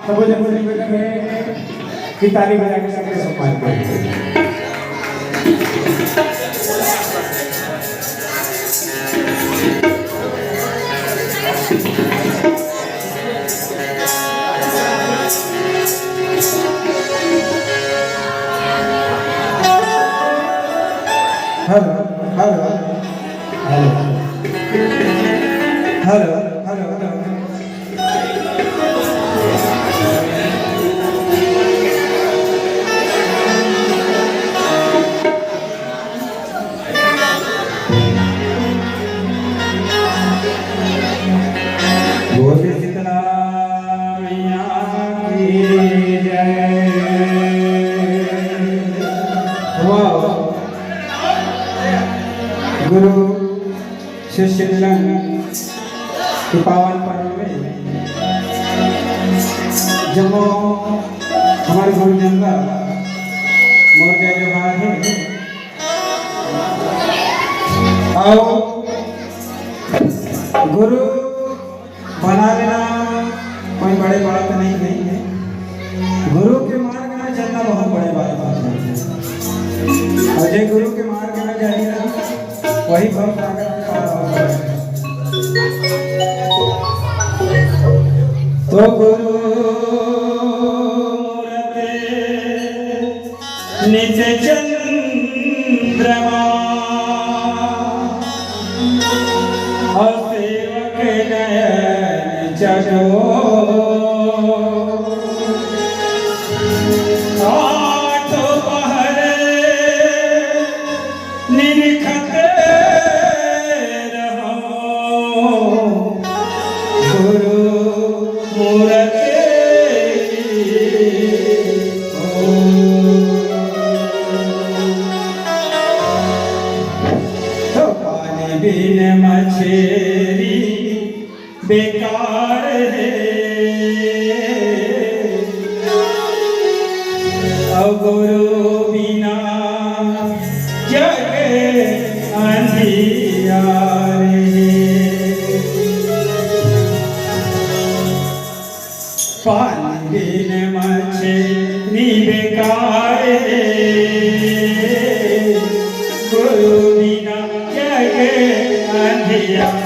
सब जन में कि ताली बजा के सबके सम्मान करें। Hello hello hello hello hello बोले शीतला मैया की जय। गुरु शिष्य मिलन के पावन पर्व में जब हमारे गुरुजन का मोर्चा जोहार है और गुरु बना लेना कोई बड़े बात नहीं है। गुरु के मार्ग में चलना बहुत बड़े बात है और जो गुरु के मार्ग में जाएगा वही बहुत ताकत पार होगा। तो गुरु मूरते नित्य चंद्रमा और सेवक नयन चलो आठो पहरे निरखते बिन मछली बेकार है और गुरु बिना जग अंधियार है। पानी बिन मछली बेकार है गुरु बिना जग अंधियार।